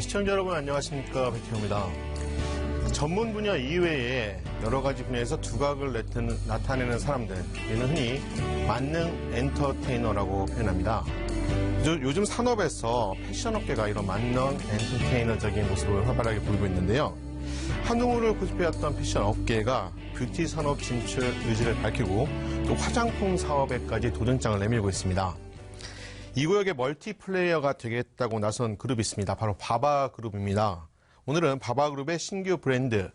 네, 시청자 여러분 안녕하십니까, 백희호입니다. 전문 분야 이외에 여러 가지 분야에서 두각을 나타내는 사람들, 이는 흔히 만능 엔터테이너라고 표현합니다. 요즘 산업에서 패션업계가 이런 만능 엔터테이너적인 모습을 활발하게 보이고 있는데요. 한우물을 고집해왔던 패션업계가 뷰티 산업 진출 의지를 밝히고 또 화장품 사업에까지 도전장을 내밀고 있습니다. 이 구역의 멀티플레이어가 되겠다고 나선 그룹이 있습니다. 바로 바바그룹입니다. 오늘은 바바그룹의 신규 브랜드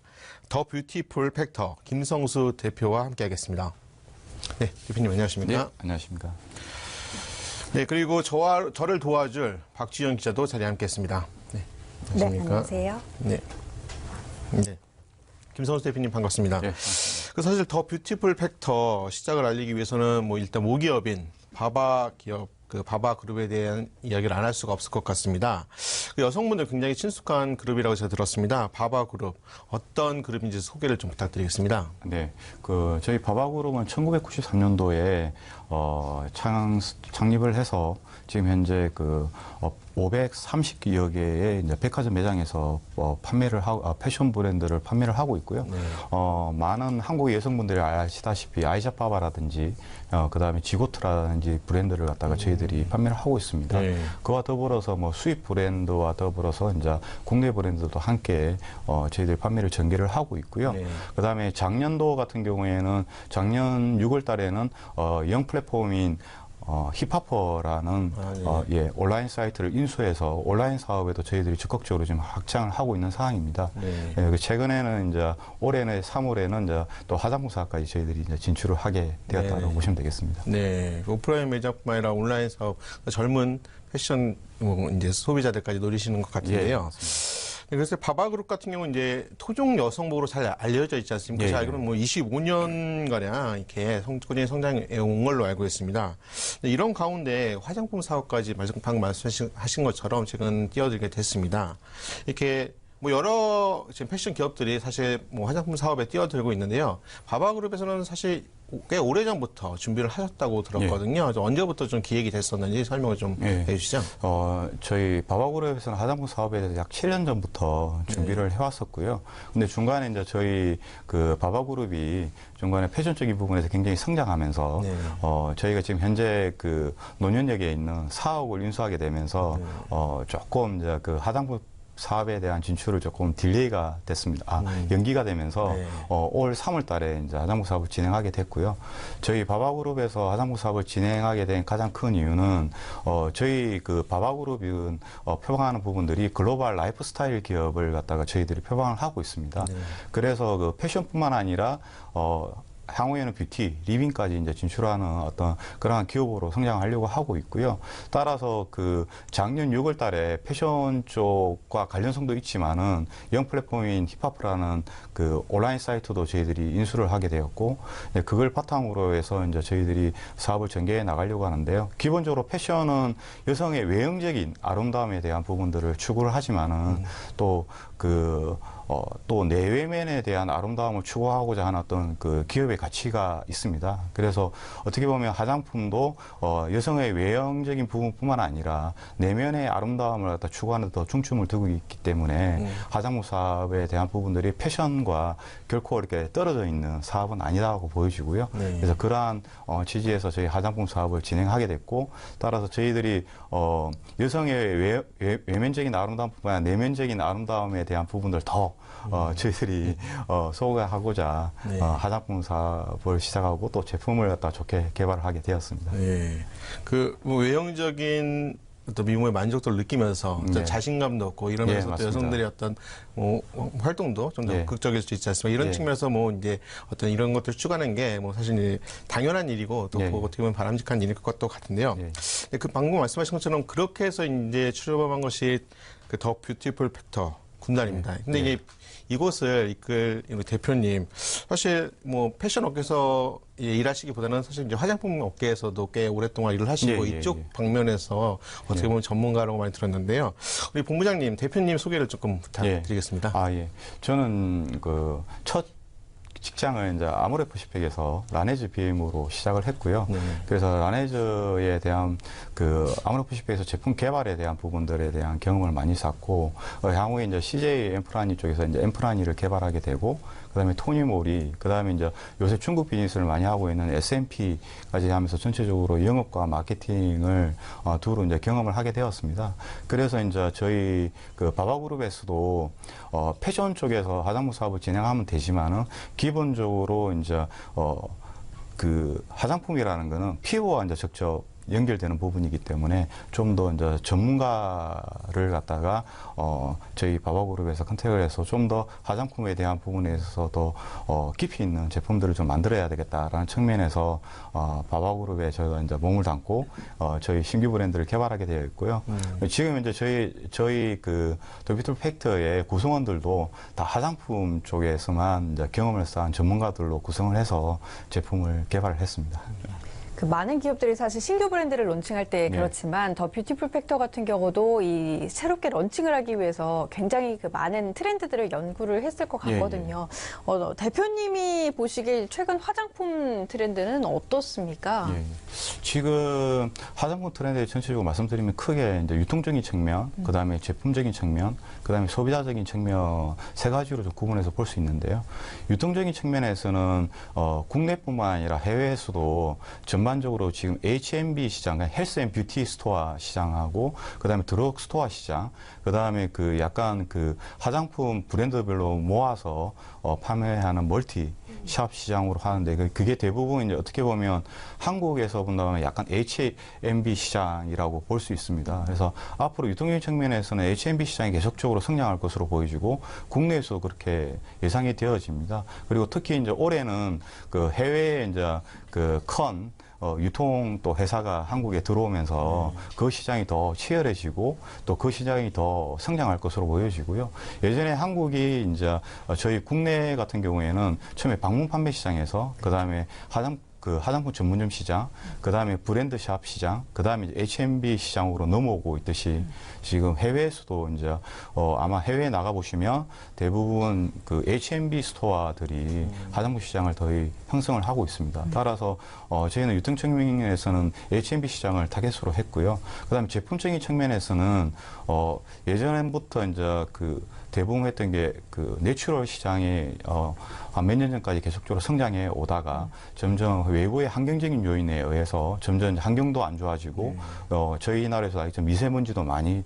더 뷰티풀 팩터 김성수 대표와 함께하겠습니다. 네, 대표님 안녕하십니까? 네, 안녕하십니까? 네, 그리고 저를 도와줄 박지현 기자도 자리에 함께했습니다. 네, 안녕하십니까? 네, 안녕하세요. 네, 네. 김성수 대표님 반갑습니다. 네, 사실 더 뷰티풀 팩터 시작을 알리기 위해서는 일단 모기업인 바바 기업 바바 그룹에 대한 이야기를 안 할 수가 없을 것 같습니다. 여성분들 굉장히 친숙한 그룹이라고 제가 들었습니다. 바바 그룹 어떤 그룹인지 소개를 좀 부탁드리겠습니다. 네, 저희 바바 그룹은 1993년도에 창립을 해서 지금 현재 530여 개의 이제 백화점 매장에서 판매를 하고 패션 브랜드를 판매를 하고 있고요. 네. 많은 한국의 여성분들이 아시다시피 아이샤바바라든지 그다음에 지고트라든지 브랜드를 갖다가 저희들이 판매를 하고 있습니다. 네. 그와 더불어서 수입 브랜드와 더불어서 이제 국내 브랜드도 함께 저희들이 판매를 전개를 하고 있고요. 네. 그다음에 작년도 같은 경우에는 작년 6월 달에는 영 플랫폼인 힙하퍼라는 네. 온라인 사이트를 인수해서 온라인 사업에도 저희들이 적극적으로 지금 확장을 하고 있는 상황입니다. 네. 최근에는 이제 올해는 3월에는 이제 또 화장품 사업까지 저희들이 이제 진출을 하게 되었다고 네. 보시면 되겠습니다. 네, 오프라인 매장뿐만 아니라 온라인 사업, 젊은 패션 이제 소비자들까지 노리시는 것 같은데요. 맞습니다. 네, 그래서 바바그룹 같은 경우는 이제 토종 여성복으로 잘 알려져 있지 않습니까? 예, 제가 예. 알기로는 25년가량 이렇게 꾸준히 성장해 온 걸로 알고 있습니다. 이런 가운데 화장품 사업까지 방금 말씀하신 것처럼 최근 뛰어들게 됐습니다. 이렇게 여러 지금 패션 기업들이 사실 화장품 사업에 뛰어들고 있는데요. 바바그룹에서는 사실 꽤 오래전부터 준비를 하셨다고 들었거든요. 예. 언제부터 좀 기획이 됐었는지 설명을 좀 해주시죠. 저희 바바그룹에서는 화장품 사업에 대해서 약 7년 전부터 준비를 해왔었고요. 근데 중간에 이제 저희 바바그룹이 중간에 패션적인 부분에서 굉장히 성장하면서 네. 저희가 지금 현재 논현역에 있는 사옥을 인수하게 되면서 조금 이제 화장품 사업에 대한 진출을 조금 딜레이가 됐습니다. 연기가 되면서 네. 올 3월 달에 이제 화장품 사업을 진행하게 됐고요. 저희 바바그룹에서 화장품 사업을 진행하게 된 가장 큰 이유는 저희 바바그룹은 표방하는 부분들이 글로벌 라이프 스타일 기업을 갖다가 저희들이 표방을 하고 있습니다. 네. 그래서 패션뿐만 아니라 향후에는 뷰티, 리빙까지 이제 진출하는 어떤 그러한 기업으로 성장하려고 하고 있고요. 따라서 작년 6월 달에 패션 쪽과 관련성도 있지만은 영 플랫폼인 힙합라는 온라인 사이트도 저희들이 인수를 하게 되었고, 그걸 바탕으로 해서 이제 저희들이 사업을 전개해 나가려고 하는데요. 기본적으로 패션은 여성의 외형적인 아름다움에 대한 부분들을 추구를 하지만은 또 내외면에 대한 아름다움을 추구하고자 하는 어떤 기업의 가치가 있습니다. 그래서 어떻게 보면 화장품도 여성의 외형적인 부분뿐만 아니라 내면의 아름다움을 갖다 추구하는 데 더 중점을 두고 있기 때문에 화장품 사업에 대한 부분들이 패션과 결코 이렇게 떨어져 있는 사업은 아니라고 보여지고요. 네. 그래서 그러한 취지에서 저희 화장품 사업을 진행하게 됐고, 따라서 저희들이 여성의 외면적인 아름다움뿐만 아니라 내면적인 아름다움에 대한 부분들 더 저희들이 소개하고자 네. 화장품 사업을 시작하고 또 제품을 갖다 좋게 개발을 하게 되었습니다. 네. 외형적인 어떤 미모의 만족도를 느끼면서 어떤 네. 자신감도 얻고 이러면서 예, 또 여성들의 어떤 활동도 좀 더 예. 극적일 수 있지 않습니까? 이런 예. 측면에서 이제 어떤 이런 것들을 추구하는 게 사실 당연한 일이고 또 예. 어떻게 보면 바람직한 일일 것도 같은데요. 예. 방금 말씀하신 것처럼 그렇게 해서 이제 출범한 것이 더 뷰티풀 팩터 군단입니다. 근데 이게 이곳을 이끌 대표님, 사실 패션 업계에서 일하시기보다는 사실 이제 화장품 업계에서도 꽤 오랫동안 일을 하시고 이쪽 방면에서 어떻게 보면 전문가라고 많이 들었는데요. 우리 본부장님, 대표님 소개를 조금 부탁드리겠습니다. 저는 첫 직장을 이제 아모레퍼시픽에서 라네즈 BM으로 시작을 했고요. 네. 그래서 라네즈에 대한 그 아모레퍼시픽에서 제품 개발에 대한 부분들에 대한 경험을 많이 쌓고 향후에 이제 CJ 엠프라니 쪽에서 이제 엠프라니를 개발하게 되고 그다음에 토니모리, 그다음에 이제 요새 중국 비즈니스를 많이 하고 있는 S&P까지 하면서 전체적으로 영업과 마케팅을 두루 이제 경험을 하게 되었습니다. 그래서 이제 저희 그 바바그룹에서도 패션 쪽에서 화장품 사업을 진행하면 되지만은 기본적으로 이제 그 화장품이라는 거는 피부와 이제 직접 연결되는 부분이기 때문에 좀 더 이제 전문가를 갖다가 저희 바바그룹에서 컨택을 해서 좀 더 화장품에 대한 부분에 있어서도 깊이 있는 제품들을 좀 만들어야 되겠다라는 측면에서 바바그룹에 저희가 이제 몸을 담고 저희 신규 브랜드를 개발하게 되어 있고요. 지금 이제 저희 그 더비툴 팩터의 구성원들도 다 화장품 쪽에서만 이제 경험을 쌓은 전문가들로 구성을 해서 제품을 개발을 했습니다. 그 많은 기업들이 사실 신규 브랜드를 론칭할 때 그렇지만 더 뷰티풀 팩터 같은 경우도 이 새롭게 론칭을 하기 위해서 굉장히 그 많은 트렌드들을 연구를 했을 것 같거든요. 대표님이 보시기에 최근 화장품 트렌드는 어떻습니까? 지금 화장품 트렌드에 전체적으로 말씀드리면 크게 이제 유통적인 측면, 그다음에 제품적인 측면, 그다음에 소비자적인 측면 세 가지로 좀 구분해서 볼 수 있는데요. 유통적인 측면에서는 국내뿐만 아니라 해외에서도 전반적으로 지금 H&B 시장, 헬스 앤 뷰티 스토어 시장하고 그다음에 드럭 스토어 시장, 그다음에 그 약간 그 화장품 브랜드별로 모아서 판매하는 멀티 샵 시장으로 하는데 그게 대부분 이제 어떻게 보면 한국에서 본다면 약간 H&B 시장이라고 볼 수 있습니다. 그래서 앞으로 유통적인 측면에서는 H&B 시장이 계속적으로 성장할 것으로 보여지고 국내에서 그렇게 예상이 되어집니다. 그리고 특히 이제 올해는 그 해외에 이제 그 큰 유통 또 회사가 한국에 들어오면서 그 시장이 더 치열해지고 또 그 시장이 더 성장할 것으로 보여지고요. 예전에 한국이 이제 저희 국내 같은 경우에는 처음에 방문 판매 시장에서 그다음에 화장품 전문점 시장, 그 다음에 브랜드샵 시장, 그 다음에 H&B 시장으로 넘어오고 있듯이 지금 해외에서도 이제 아마 해외에 나가 보시면 대부분 그 H&B 스토어들이 화장품 시장을 더 형성을 하고 있습니다. 따라서 저희는 유통 측면에서는 H&B 시장을 타겟으로 했고요. 그 다음에 제품적인 측면에서는 예전부터 이제 그 대부분 했던 게 그 내추럴 시장이 한 몇 년 전까지 계속적으로 성장해 오다가 점점 외부의 환경적인 요인에 의해서 점점 환경도 안 좋아지고 저희 나라에서 아직 미세먼지도 많이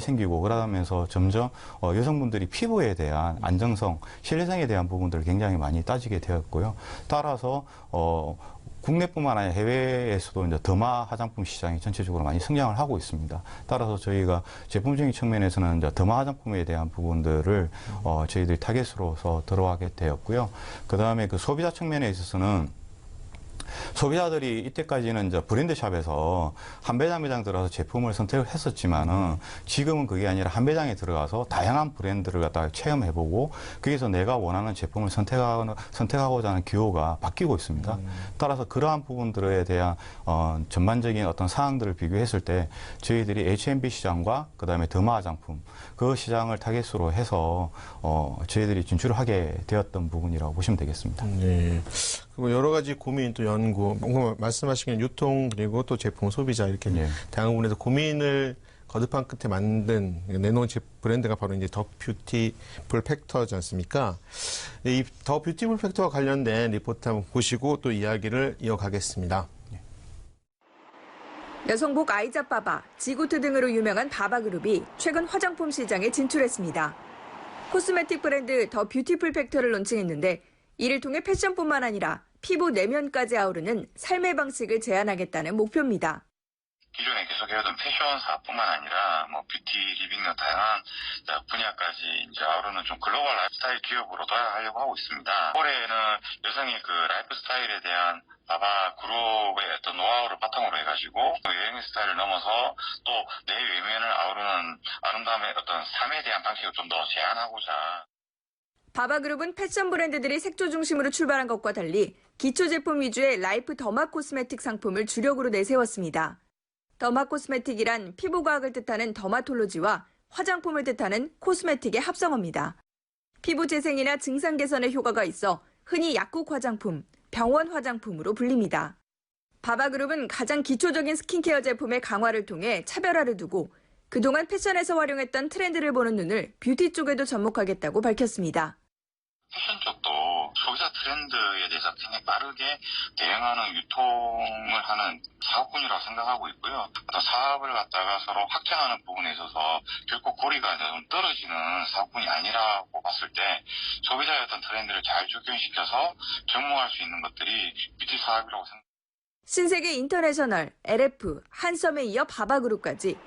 생기고 그러면서 점점 여성분들이 피부에 대한 안정성, 신뢰성에 대한 부분들을 굉장히 많이 따지게 되었고요. 따라서 국내뿐만 아니라 해외에서도 이제 더마 화장품 시장이 전체적으로 많이 성장을 하고 있습니다. 따라서 저희가 제품적인 측면에서는 이제 더마 화장품에 대한 부분들을 저희들이 타겟으로서 들어가게 되었고요. 그 다음에 그 소비자 측면에 있어서는 소비자들이 이때까지는 이제 브랜드샵에서 한 매장 들어가서 제품을 선택을 했었지만은 지금은 그게 아니라 한 매장에 들어가서 다양한 브랜드를 갖다가 체험해보고 거기서 내가 원하는 제품을 선택하고자 하는 기호가 바뀌고 있습니다. 따라서 그러한 부분들에 대한 전반적인 어떤 사항들을 비교했을 때 저희들이 H&B 시장과 그 다음에 더마 화장품 그 시장을 타겟으로 해서 저희들이 진출을 하게 되었던 부분이라고 보시면 되겠습니다. 네. 그리고 여러 가지 고민 또 연구, 뭔가 말씀하신 유통 그리고 또 제품 소비자 이렇게 다양한 부분에서 고민을 거듭한 끝에 만든 내놓은 브랜드가 바로 이제 더 뷰티풀 팩터지 않습니까? 이 더 뷰티풀 팩터와 관련된 리포트 한번 보시고 또 이야기를 이어가겠습니다. 여성복 아이자바바, 지구트 등으로 유명한 바바그룹이 최근 화장품 시장에 진출했습니다. 코스메틱 브랜드 더 뷰티풀 팩터를 론칭했는데 이를 통해 패션뿐만 아니라 피부 내면까지 아우르는 삶의 방식을 제안하겠다는 목표입니다. 기존에 계속해오던 패션 사업뿐만 아니라 뷰티, 리빙 등 다양한 분야까지 이제 아우르는 좀 글로벌 라이프스타일 기업으로 도약하려고 하고 있습니다. 올해는 여성의 그 라이프 스타일에 대한 바바 그룹의 어떤 노하우를 바탕으로 해가지고 여행 스타일을 넘어서 또 내 외면을 아우르는 아름다움의 어떤 삶에 대한 방식을 좀 더 제안하고자. 바바그룹은 패션 브랜드들이 색조 중심으로 출발한 것과 달리 기초 제품 위주의 라이프 더마 코스메틱 상품을 주력으로 내세웠습니다. 더마 코스메틱이란 피부과학을 뜻하는 더마톨로지와 화장품을 뜻하는 코스메틱의 합성어입니다. 피부 재생이나 증상 개선에 효과가 있어 흔히 약국 화장품, 병원 화장품으로 불립니다. 바바그룹은 가장 기초적인 스킨케어 제품의 강화를 통해 차별화를 두고 그동안 패션에서 활용했던 트렌드를 보는 눈을 뷰티 쪽에도 접목하겠다고 밝혔습니다. 패션 쪽도 소비자 트렌드에 대해서 굉장히 빠르게 대응하는 유통을 하는 사업군이라고 생각하고 있고요. 또 사업을 갖다가 서로 확장하는 부분에 있어서 결코 고리가 좀 떨어지는 사업군이 아니라고 봤을 때 소비자의 어떤 트렌드를 잘 적용시켜서 접목할 수 있는 것들이 뷰티 사업이라고 생각합니다. 신세계 인터내셔널, LF, 한섬에 이어 바바그룹까지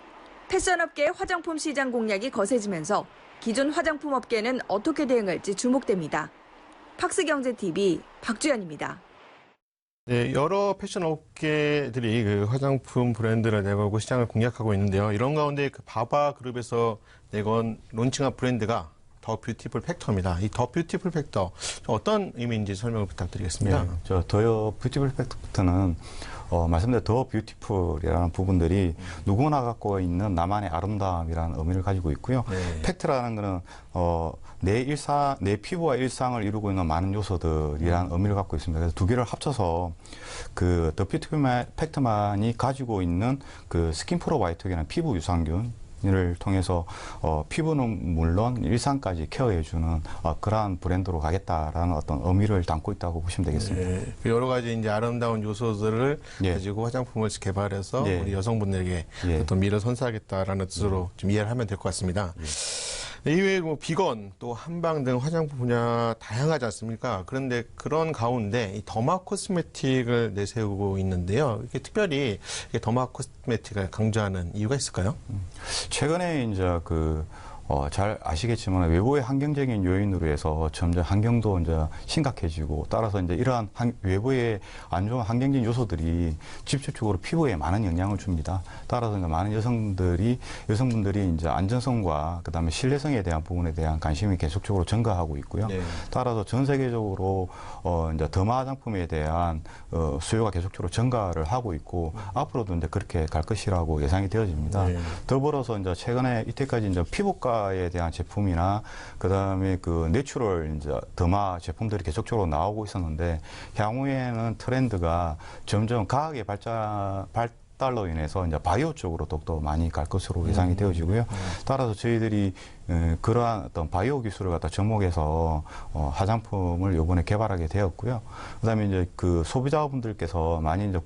패션업계의 화장품 시장 공략이 거세지면서 기존 화장품 업계는 어떻게 대응할지 주목됩니다. 팍스경제TV 박주연입니다. 네, 여러 패션 업계들이 그 화장품 브랜드를 내걸고 시장을 공략하고 있는데요. 이런 가운데 그 바바그룹에서 내건 론칭한 브랜드가 더 뷰티풀 팩터입니다. 이 더 뷰티풀 팩터 어떤 의미인지 설명을 부탁드리겠습니다. 네, 더 뷰티풀 팩터는 말씀대로 더 뷰티풀이라는 부분들이 누구나 갖고 있는 나만의 아름다움이라는 의미를 가지고 있고요. 네. 팩트라는 것은 내 피부와 일상을 이루고 있는 많은 요소들이라는 의미를 갖고 있습니다. 그래서 두 개를 합쳐서 그 더 뷰티풀 팩터만이 가지고 있는 그 스킨 프로바이오틱이라는 피부 유산균 을 통해서 피부는 물론 일상까지 케어해주는 그러한 브랜드로 가겠다라는 어떤 의미를 담고 있다고 보시면 되겠습니다. 네, 여러 가지 이제 아름다운 요소들을 예. 가지고 화장품을 개발해서 예. 우리 여성분들에게 예. 어떤 미를 선사하겠다라는 뜻으로 좀 이해를 하면 될 것 같습니다. 네, 이외에 뭐 비건 또 한방 등 화장품 분야 다양하지 않습니까? 그런데 그런 가운데 이 더마 코스메틱을 내세우고 있는데요. 이렇게 특별히 더마 코스메틱을 강조하는 이유가 있을까요? 최근에 이제 잘 아시겠지만 외부의 환경적인 요인으로 해서 점점 환경도 이제 심각해지고 따라서 이제 이러한 외부의 안 좋은 환경적인 요소들이 직접적으로 피부에 많은 영향을 줍니다. 따라서 이제 많은 여성분들이 이제 안전성과 그다음에 신뢰성에 대한 부분에 대한 관심이 계속적으로 증가하고 있고요. 네. 따라서 전 세계적으로 이제 더마 화장품에 대한 수요가 계속적으로 증가를 하고 있고 앞으로도 이제 그렇게 갈 것이라고 예상이 되어집니다. 네. 더불어서 이제 최근에 이때까지 이제 피부과에 대한 제품이나 그다음에 그 내추럴 이제 더마 제품들이 계속적으로 나오고 있었는데 향후에는 트렌드가 점점 과학의 발달로 인해서 이제 바이오 쪽으로 더욱더 많이 갈 것으로 예상이 되어지고요. 따라서 저희들이 그러한 어떤 바이오 기술을 갖다 접목해서 화장품을 이번에 개발하게 되었고요. 그다음에 이제 그 소비자분들께서 많이 이제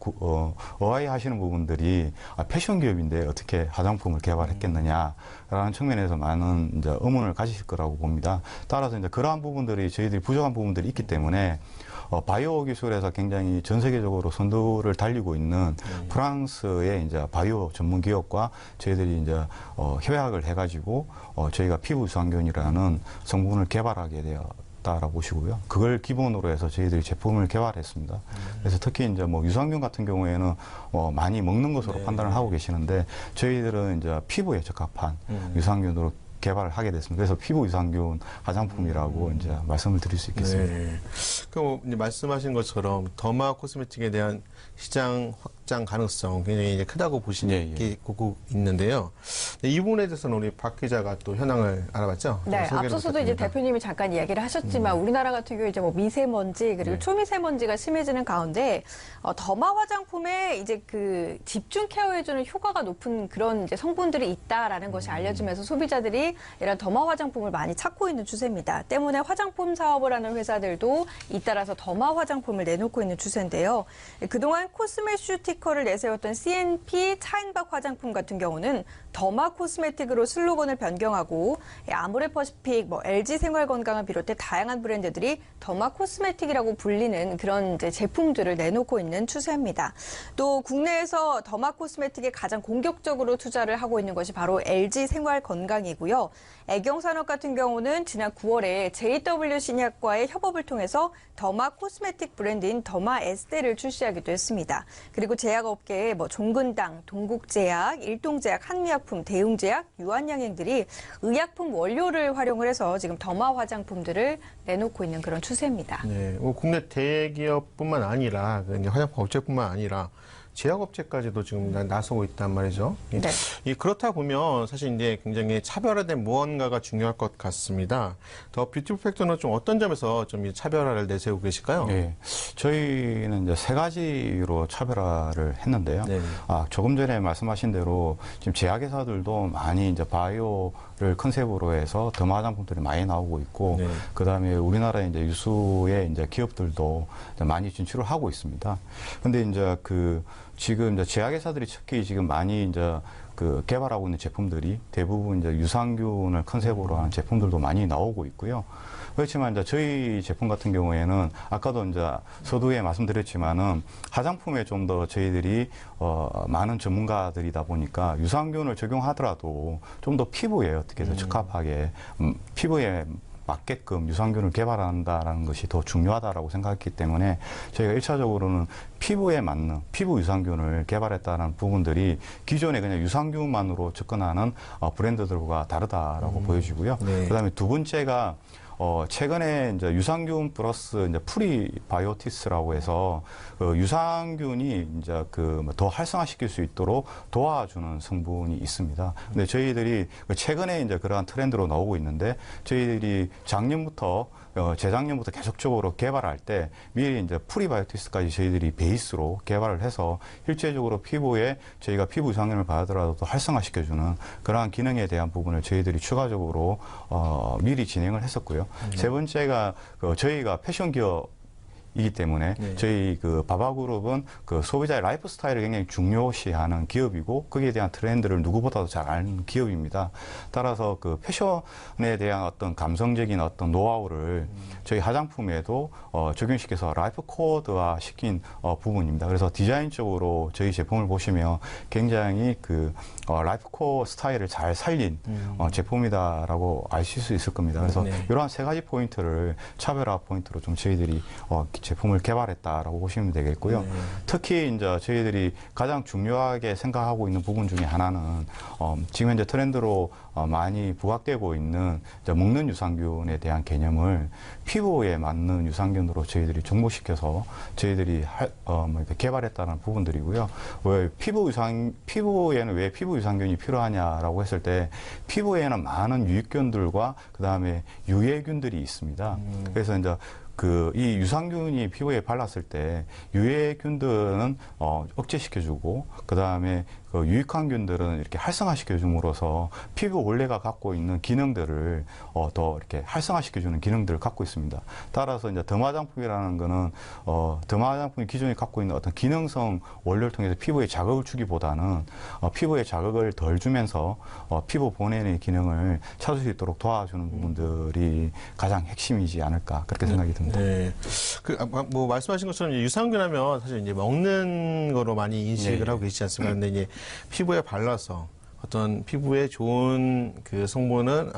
어하하시는 부분들이 패션 기업인데 어떻게 화장품을 개발했겠느냐라는 측면에서 많은 이제 의문을 가지실 거라고 봅니다. 따라서 이제 그러한 부분들이 저희들이 부족한 부분들이 있기 때문에 바이오 기술에서 굉장히 전 세계적으로 선두를 달리고 있는 프랑스의 이제 바이오 전문 기업과 저희들이 이제 협약을 해가지고 저희가 피부 유산균이라는 성분을 개발하게 되었다라고 보시고요. 그걸 기본으로 해서 저희들이 제품을 개발했습니다. 그래서 특히 이제 뭐 유산균 같은 경우에는 많이 먹는 것으로 판단을 하고 계시는데 저희들은 이제 피부에 적합한 유산균으로 개발을 하게 됐습니다. 그래서 피부 유산균 화장품이라고 이제 말씀을 드릴 수 있겠습니다. 네. 그럼 이제 말씀하신 것처럼 더마 코스메틱에 대한 시장 확장 가능성 굉장히 이제 크다고 보시고 있는데요. 네, 이 부분에 대해서는 우리 박 기자가 또 현황을 알아봤죠? 네, 앞서서도 이제 대표님이 잠깐 이야기를 하셨지만 우리나라 같은 경우 이제 뭐 미세먼지 그리고 초미세먼지가 심해지는 가운데 더마 화장품에 이제 그 집중 케어해주는 효과가 높은 그런 이제 성분들이 있다라는 것이 알려지면서 소비자들이 이런 더마 화장품을 많이 찾고 있는 추세입니다. 때문에 화장품 사업을 하는 회사들도 잇따라서 더마 화장품을 내놓고 있는 추세인데요. 그동안 코스메슈티컬을 내세웠던 CNP 차인박 화장품 같은 경우는 더마 코스메틱으로 슬로건을 변경하고 아모레퍼시픽, LG 생활건강을 비롯해 다양한 브랜드들이 더마 코스메틱이라고 불리는 그런 이제 제품들을 내놓고 있는 추세입니다. 또 국내에서 더마 코스메틱에 가장 공격적으로 투자를 하고 있는 것이 바로 LG 생활건강이고요. 애경산업 같은 경우는 지난 9월에 JW 신약과의 협업을 통해서 더마 코스메틱 브랜드인 더마 에스테를 출시하기도 했습니다. 그리고 제약업계의 종근당, 동국제약, 일동제약, 한미약품, 대웅제약, 유한양행들이 의약품 원료를 활용을 해서 지금 더마 화장품들을 내놓고 있는 그런 추세입니다. 네, 국내 대기업뿐만 아니라 이제 화장품 업체뿐만 아니라 제약업체까지도 지금 나서고 있단 말이죠. 네. 그렇다 보면 사실 이제 굉장히 차별화된 무언가가 중요할 것 같습니다. 더 뷰티풀 팩터는 좀 어떤 점에서 좀 이 차별화를 내세우고 계실까요? 예. 저희는 이제 세 가지로 차별화를 했는데요. 네. 조금 전에 말씀하신 대로 지금 제약회사들도 많이 이제 바이오를 컨셉으로 해서 더마 화장품들이 많이 나오고 있고, 네. 그 다음에 우리나라의 이제 유수의 이제 기업들도 이제 많이 진출을 하고 있습니다. 근데 이제 지금 이제 제약회사들이 특히 지금 많이 이제 개발하고 있는 제품들이 대부분 이제 유산균을 컨셉으로 한 제품들도 많이 나오고 있고요. 그렇지만 이제 저희 제품 같은 경우에는 아까도 이제 서두에 말씀드렸지만은 화장품에 좀 더 저희들이 많은 전문가들이다 보니까 유산균을 적용하더라도 좀 더 피부에 어떻게 더 적합하게 피부에 맞게끔 유산균을 개발한다라는 것이 더 중요하다라고 생각했기 때문에 저희가 1차적으로는 피부에 맞는 피부 유산균을 개발했다는 부분들이 기존에 그냥 유산균만으로 접근하는 브랜드들과 다르다라고 보여지고요. 네. 그다음에 두 번째가 최근에 이제 유산균 플러스 이제 프리바이오티스라고 해서 유산균이 이제 더 활성화시킬 수 있도록 도와주는 성분이 있습니다. 근데 저희들이 최근에 이제 그러한 트렌드로 나오고 있는데 저희들이 재작년부터 계속적으로 개발할 때 미리 이제 프리바이오티스까지 저희들이 베이스로 개발을 해서 실제적으로 피부에 저희가 피부 유산균을 받더라도 더 활성화시켜주는 그러한 기능에 대한 부분을 저희들이 추가적으로 미리 진행을 했었고요. 세 번째가 저희가 패션 기업이기 때문에 네. 저희 바바그룹은 소비자의 라이프 스타일을 굉장히 중요시하는 기업이고 거기에 대한 트렌드를 누구보다도 잘 아는 기업입니다. 따라서 패션에 대한 어떤 감성적인 어떤 노하우를 저희 화장품에도 적용시켜서 라이프 코드화 시킨 부분입니다. 그래서 디자인적으로 저희 제품을 보시면 굉장히 라이프 코어 스타일을 잘 살린 제품이다라고 아실 수 있을 겁니다. 그래서 네. 이러한 세 가지 포인트를 차별화 포인트로 좀 저희들이 제품을 개발했다라고 보시면 되겠고요. 네. 특히 이제 저희들이 가장 중요하게 생각하고 있는 부분 중에 하나는 지금 현재 트렌드로 많이 부각되고 있는 이제 먹는 유산균에 대한 개념을 피부에 맞는 유산균으로 저희들이 접목시켜서 저희들이 이렇게 개발했다는 부분들이고요. 왜 피부에는 왜 피부 유산균이 필요하냐라고 했을 때 피부에는 많은 유익균들과 그 다음에 유해균들이 있습니다. 그래서 이제 이 유산균이 피부에 발랐을 때 유해균들은 억제시켜주고 그 다음에 유익한 균들은 이렇게 활성화시켜줌으로써 피부 원래가 갖고 있는 기능들을 더 이렇게 활성화시켜주는 기능들을 갖고 있습니다. 따라서 이제 더마장품이라는 거는 더마장품이 기존에 갖고 있는 어떤 기능성 원료를 통해서 피부에 자극을 주기보다는 피부에 자극을 덜 주면서 피부 본연의 기능을 찾을 수 있도록 도와주는 부분들이 가장 핵심이지 않을까 그렇게 생각이 듭니다. 네. 말씀하신 것처럼 유산균 하면 사실 이제 먹는 거로 많이 인식을 네. 하고 계시지 않습니까? 근데 이제 피부에 발라서 어떤 피부에 좋은 성분은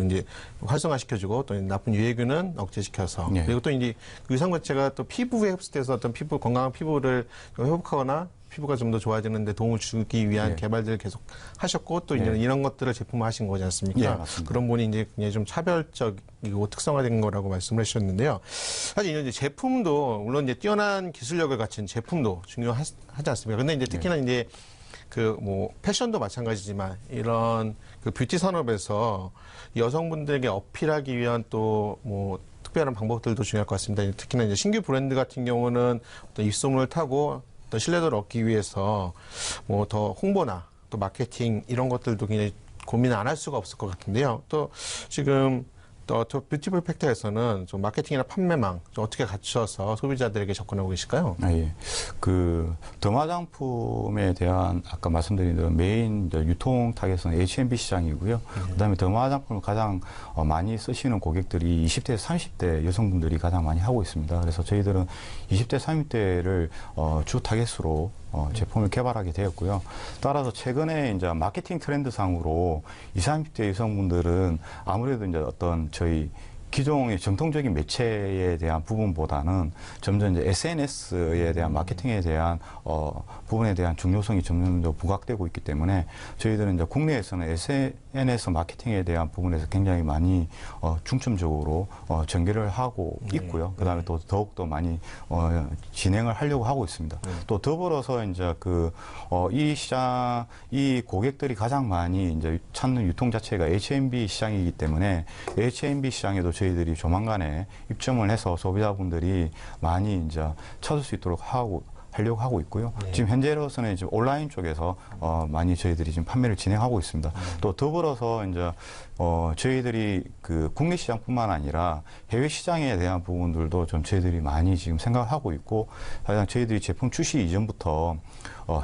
이제 활성화시켜주고 또 나쁜 유해균은 억제시켜서 네. 그리고 또 이제 유산균 자체가 또 피부에 흡수돼서 어떤 건강한 피부를 회복하거나 피부가 좀 더 좋아지는데 도움을 주기 위한 네. 개발들을 계속 하셨고 또 이제 네. 이런 것들을 제품화하신 거지 않습니까? 네, 맞습니다. 그런 부분이 이제 굉장히 좀 차별적이고 특성화된 거라고 말씀을 해주셨는데요. 사실 이제 제품도 물론 이제 뛰어난 기술력을 갖춘 제품도 중요하지 않습니까? 근데 이제 특히나 이제 패션도 마찬가지지만 이런 뷰티 산업에서 여성분들에게 어필하기 위한 또 특별한 방법들도 중요할 것 같습니다. 특히나 이제 신규 브랜드 같은 경우는 어떤 입소문을 타고 어떤 신뢰도를 얻기 위해서 더 홍보나 또 마케팅 이런 것들도 굉장히 고민 안 할 수가 없을 것 같은데요. 또 지금 또 뷰티풀 팩터에서는 좀 마케팅이나 판매망 좀 어떻게 갖춰서 소비자들에게 접근하고 계실까요? 예. 더마장품에 대한 아까 말씀드린 대로 메인 유통 타겟은 H&B 시장이고요. 그다음에 더마장품을 가장 많이 쓰시는 고객들이 20대, 30대 여성분들이 가장 많이 하고 있습니다. 그래서 저희들은 20대, 30대를 주 타겟으로 제품을 개발하게 되었고요. 따라서 최근에 이제 마케팅 트렌드상으로 20, 30대 여성분들은 아무래도 이제 어떤 저희 기존의 정통적인 매체에 대한 부분보다는 점점 이제 SNS에 대한 마케팅에 대한 부분에 대한 중요성이 점점 더 부각되고 있기 때문에 저희들은 이제 국내에서는 SNS 마케팅에 대한 부분에서 굉장히 많이 중점적으로 전개를 하고 있고요. 그다음에 또 더욱더 많이 진행을 하려고 하고 있습니다. 또 더불어서 이제 이 시장, 이 고객들이 가장 많이 이제 찾는 유통 자체가 H&B 시장이기 때문에 H&B 시장에도 저희들이 조만간에 입점을 해서 소비자분들이 많이 이제 찾을 수 있도록 하려고 하고 있고요. 지금 현재로서는 이제 온라인 쪽에서 많이 저희들이 지금 판매를 진행하고 있습니다. 또 더불어서 이제 저희들이 국내 시장뿐만 아니라 해외 시장에 대한 부분들도 좀 저희들이 많이 지금 생각을 하고 있고, 사실상 저희들이 제품 출시 이전부터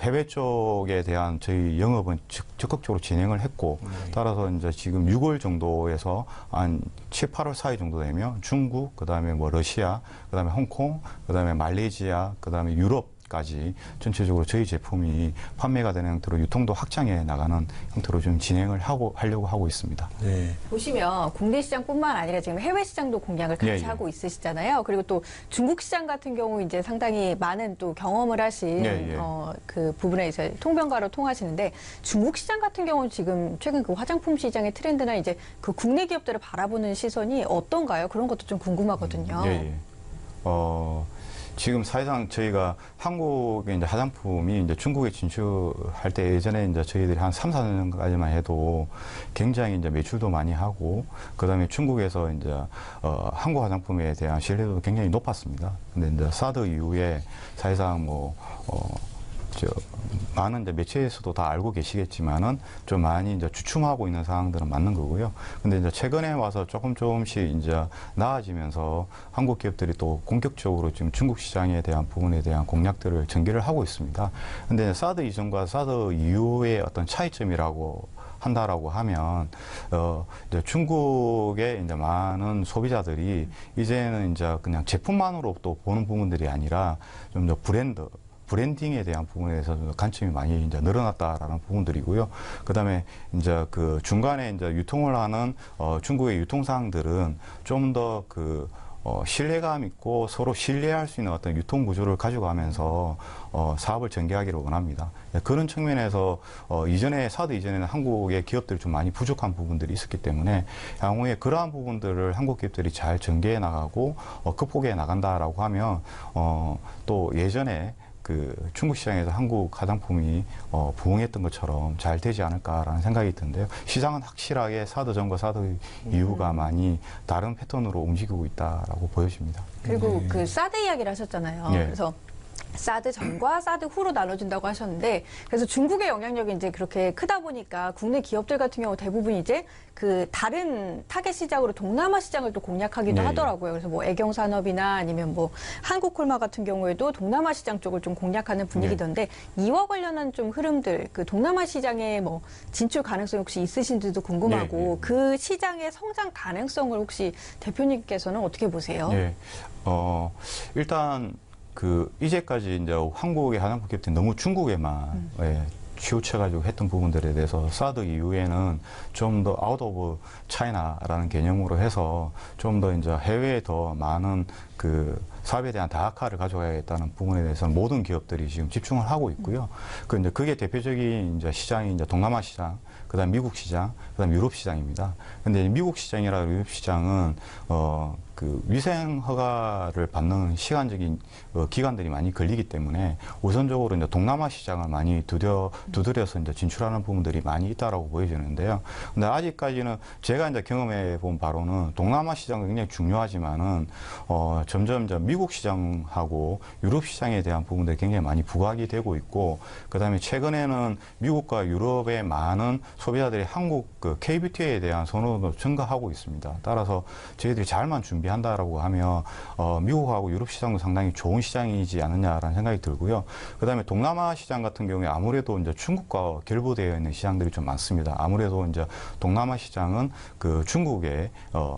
해외 쪽에 대한 저희 영업은 적극적으로 진행을 했고, 따라서 이제 지금 6월 정도에서 한 7, 8월 사이 정도 되면 중국, 그다음에 뭐 러시아, 그다음에 홍콩, 그다음에 말레이시아, 그다음에 유럽까지 전체적으로 저희 제품이 판매가 되는 형태로 유통도 확장해 나가는 형태로 좀 진행을 하려고 하고 있습니다. 네. 보시면 국내 시장뿐만 아니라 지금 해외 시장도 공략을 같이 예, 예. 하고 있으시잖아요. 그리고 또 중국 시장 같은 경우 이제 상당히 많은 또 경험을 하신 예, 예. 그 부분에 이제 통변가로 통하시는데, 중국 시장 같은 경우는 지금 최근 그 화장품 시장의 트렌드나 이제 그 국내 기업들을 바라보는 시선이 어떤가요? 그런 것도 좀 궁금하거든요. 예, 예. 지금 사실상 저희가 한국의 이제 화장품이 이제 중국에 진출할 때 예전에 이제 저희들이 한 3, 4년까지만 해도 굉장히 이제 매출도 많이 하고, 그 다음에 중국에서 이제 한국 화장품에 대한 신뢰도도 굉장히 높았습니다. 근데 이제 사드 이후에 사실상 많은 이제 매체에서도 다 알고 계시겠지만은 좀 많이 이제 주춤하고 있는 상황들은 맞는 거고요. 근데 이제 최근에 와서 조금씩 이제 나아지면서 한국 기업들이 또 본격적으로 지금 중국 시장에 대한 부분에 대한 공략들을 전개를 하고 있습니다. 근데 사드 이전과 사드 이후의 어떤 차이점이라고 한다라고 하면, 이제 중국의 이제 많은 소비자들이 이제는 이제 그냥 제품만으로 또 보는 부분들이 아니라 좀 더 브랜딩에 대한 부분에서 관점이 많이 이제 늘어났다라는 부분들이고요. 그다음에 이제 중간에 이제 유통을 하는 중국의 유통사항들은 좀 더 신뢰감 있고 서로 신뢰할 수 있는 어떤 유통 구조를 가져가면서 사업을 전개하기를 원합니다. 그런 측면에서 사드 이전에는 한국의 기업들이 좀 많이 부족한 부분들이 있었기 때문에 향후에 그러한 부분들을 한국 기업들이 잘 전개해 나가고 극복해 나간다라고 하면 또 예전에 중국 시장에서 한국 화장품이 부흥했던 것처럼 잘 되지 않을까라는 생각이 드는데요. 시장은 확실하게 사드 전과 사드 이후가 많이 다른 패턴으로 움직이고 있다라고 보여집니다. 그리고 그 사드 이야기를 하셨잖아요. 예. 그래서 사드 전과 사드 후로 나눠진다고 하셨는데, 그래서 중국의 영향력이 이제 그렇게 크다 보니까 국내 기업들 같은 경우 대부분 이제 그 다른 타겟 시장으로 동남아 시장을 또 공략하기도 네. 하더라고요. 그래서 뭐 애경산업이나 아니면 뭐 한국콜마 같은 경우에도 동남아 시장 쪽을 좀 공략하는 분위기던데, 이와 관련한 좀 흐름들, 그 동남아 시장에 뭐 진출 가능성이 혹시 있으신지도 궁금하고, 네, 네. 그 시장의 성장 가능성을 혹시 대표님께서는 어떻게 보세요? 네. 일단 이제까지 이제 한국의 화장품 기업들이 너무 중국에만 치우쳐가지고 했던 부분들에 대해서 사드 이후에는 좀 더 아웃 오브 차이나라는 개념으로 해서 좀 더 이제 해외에 더 많은 사업에 대한 다각화를 가져가야겠다는 부분에 대해서 모든 기업들이 지금 집중을 하고 있고요. 이제 그게 대표적인 이제 시장이 이제 동남아 시장, 그다음 미국 시장, 그다음 유럽 시장입니다. 근데 미국 시장이나 유럽 시장은 위생 허가를 받는 시간적인 기간들이 많이 걸리기 때문에 우선적으로 이제 동남아 시장을 많이 두드려서 이제 진출하는 부분들이 많이 있다라고 보여지는데요. 근데 아직까지는 제가 이제 경험해 본 바로는 동남아 시장은 굉장히 중요하지만은 점점 이제 미국 시장하고 유럽 시장에 대한 부분들이 굉장히 많이 부각이 되고 있고, 그다음에 최근에는 미국과 유럽의 많은 소비자들이 한국 K-뷰티에 대한 선호도 증가하고 있습니다. 따라서 저희들이 잘만 준비한다라고 하면 미국하고 유럽 시장도 상당히 좋은 시장이지 않느냐라는 생각이 들고요. 그다음에 동남아 시장 같은 경우에 아무래도 이제 중국과 결부되어 있는 시장들이 좀 많습니다. 아무래도 이제 동남아 시장은 중국의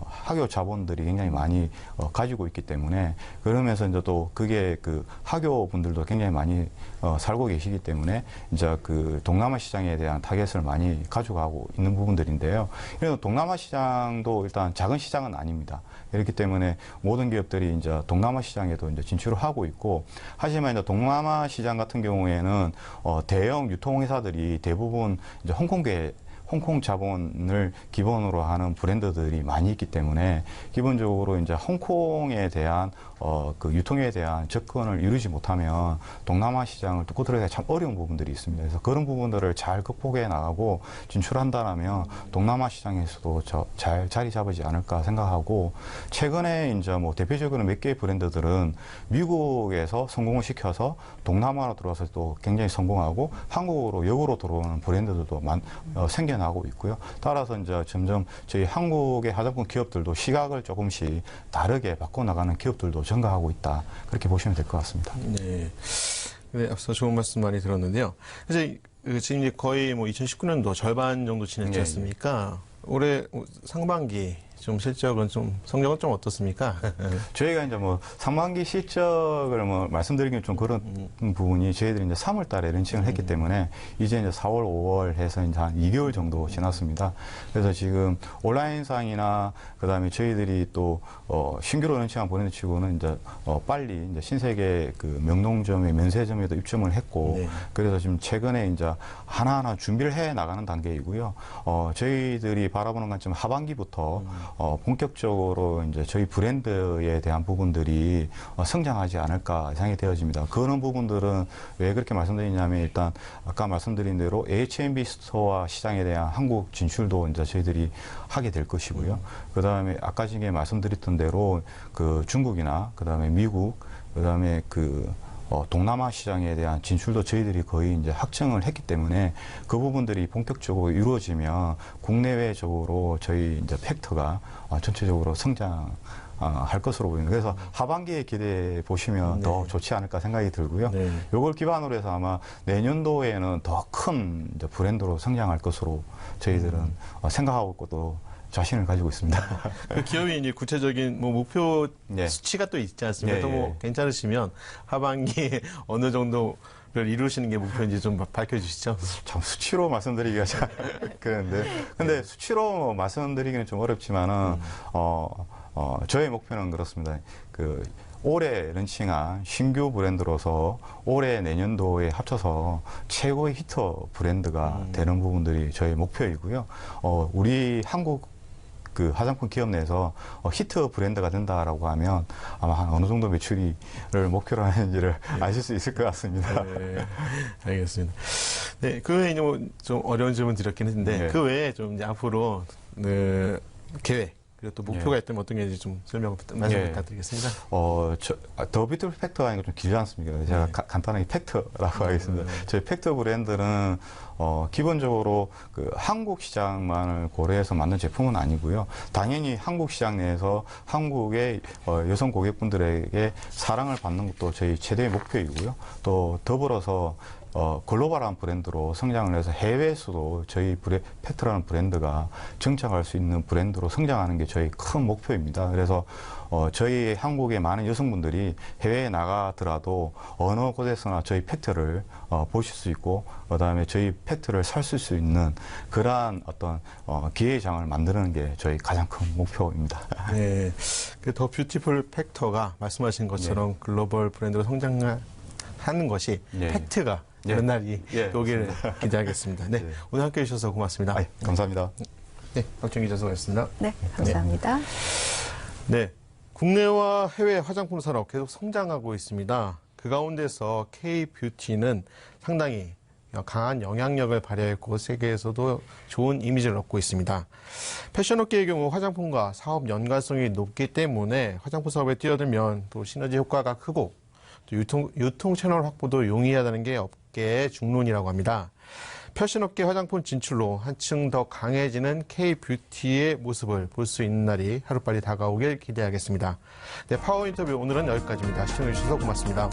학교 자본들이 굉장히 많이 가지고 있기 때문에 그러면서 이제 또 그게 그 학교분들도 굉장히 많이 살고 계시기 때문에 이제 그 동남아 시장에 대한 타겟을 많이 가져가고 있는 부분들인데요. 그래서 동남아 시장도 일단 작은 시장은 아닙니다. 그렇기 때문에 모든 기업들이 이제 동남아 시장에도 이제 진출을 하고 있고, 하지만 이제 동남아 시장 같은 경우에는 대형 유통회사들이 대부분 이제 홍콩 자본을 기본으로 하는 브랜드들이 많이 있기 때문에 기본적으로 이제 홍콩에 대한 그 유통에 대한 접근을 이루지 못하면 동남아 시장을 뚫고 들어가기 참 어려운 부분들이 있습니다. 그래서 그런 부분들을 잘 극복해 나가고 진출한다라면 동남아 시장에서도 잘 자리 잡지 않을까 생각하고, 최근에 이제 뭐 대표적으로 몇 개의 브랜드들은 미국에서 성공을 시켜서 동남아로 들어와서 또 굉장히 성공하고 한국으로 역으로 들어오는 브랜드들도 생겨나고 있고요. 따라서 이제 점점 저희 한국의 화장품 기업들도 시각을 조금씩 다르게 바꿔나가는 기업들도 증가하고 있다. 그렇게 보시면 될 것 같습니다. 네. 네, 앞서 좋은 말씀 많이 들었는데요. 그래서 지금 이제 거의 뭐 2019년도 절반 정도 지났지 않습니까? 올해 상반기 좀 실적은 좀 성적은 좀 어떻습니까? 저희가 이제 뭐 상반기 실적을 뭐 말씀드리기는 좀 그런 부분이, 저희들이 이제 3월 달에 런칭을 했기 때문에 이제 4월, 5월 해서 이제 한 2개월 정도 지났습니다. 그래서 지금 온라인상이나 그다음에 저희들이 또 신규로 런칭한 브랜드 치고는 이제 빨리 이제 신세계 그 명동점의 면세점에도 입점을 했고, 네. 그래서 지금 최근에 이제 하나하나 준비를 해 나가는 단계이고요. 저희들이 바라보는 관점 하반기부터 본격적으로 이제 저희 브랜드에 대한 부분들이 성장하지 않을까 생각이 되어집니다. 그런 부분들은 왜 그렇게 말씀드리냐면, 일단 아까 말씀드린 대로 H&B 스토어 시장에 대한 한국 진출도 이제 저희들이 하게 될 것이고요. 그 다음에 아까 전에 말씀드렸던 대로 그 중국이나 그 다음에 미국, 그 다음에 동남아 시장에 대한 진출도 저희들이 거의 이제 확정을 했기 때문에 그 부분들이 본격적으로 이루어지면 국내외적으로 저희 이제 팩터가 전체적으로 성장할 것으로 보입니다. 그래서 하반기에 기대해 보시면 더 좋지 않을까 생각이 들고요. 네. 요걸 기반으로 해서 아마 내년도에는 더 큰 브랜드로 성장할 것으로 저희들은 생각하고 있고 자신을 가지고 있습니다. 그 기업이 이제 구체적인 뭐 목표 네. 수치가 또 있지 않습니까? 네, 또 뭐 네. 괜찮으시면 하반기에 어느 정도를 이루시는 게 목표인지 좀 밝혀주시죠. 참 수치로 말씀드리기가 잘 그런데, 근데 수치로 말씀드리기는 좀 어렵지만은 저의 목표는 그렇습니다. 올해 런칭한 신규 브랜드로서 올해 내년도에 합쳐서 최고의 히터 브랜드가 되는 부분들이 저의 목표이고요. 우리 한국 그 화장품 기업 내에서 히트 브랜드가 된다라고 하면 아마 한 어느 정도 매출을 목표로 하는지를 아실 수 있을 것 같습니다. 네, 알겠습니다. 네, 그 외에 좀 어려운 질문 드렸긴 했는데, 네. 그 외에 좀 이제 앞으로 계획, 그리고 또 목표가 있다면 어떤 게 있는지 좀 말씀 부탁드리겠습니다. 더 뷰티풀 팩터가 아니고 좀 길지 않습니까? 제가 간단하게 팩터라고 하겠습니다. 저희 팩터 브랜드는 기본적으로 그 한국 시장만을 고려해서 만든 제품은 아니고요. 당연히 한국 시장 내에서 한국의 여성 고객분들에게 사랑을 받는 것도 저희 최대의 목표이고요. 또 더불어서 글로벌한 브랜드로 성장을 해서 해외에서도 저희 팩트라는 브랜드가 정착할 수 있는 브랜드로 성장하는 게 저희 큰 목표입니다. 그래서 저희 한국의 많은 여성분들이 해외에 나가더라도 어느 곳에서나 저희 팩트를 보실 수 있고, 그다음에 저희 팩트를 살 수 있는 그러한 어떤 기회장을 만드는 게 저희 가장 큰 목표입니다. 네, 그 더 뷰티풀 팩터가 말씀하신 것처럼 글로벌 브랜드로 성장하는 것이 팩트가 그런 날이 오기를 기대하겠습니다. 네, 오늘 함께해 주셔서 고맙습니다. 감사합니다. 네, 박준 기자 수고하셨습니다. 네, 감사합니다. 네, 국내와 해외 화장품 산업 계속 성장하고 있습니다. 그 가운데서 K-뷰티는 상당히 강한 영향력을 발휘했고 세계에서도 좋은 이미지를 얻고 있습니다. 패션업계의 경우 화장품과 사업 연관성이 높기 때문에 화장품 사업에 뛰어들면 또 시너지 효과가 크고 또 유통 채널 확보도 용이하다는 게 업계의 중론이라고 합니다. 패션업계 화장품 진출로 한층 더 강해지는 K-뷰티의 모습을 볼 수 있는 날이 하루빨리 다가오길 기대하겠습니다. 네, 파워 인터뷰 오늘은 여기까지입니다. 시청해주셔서 고맙습니다.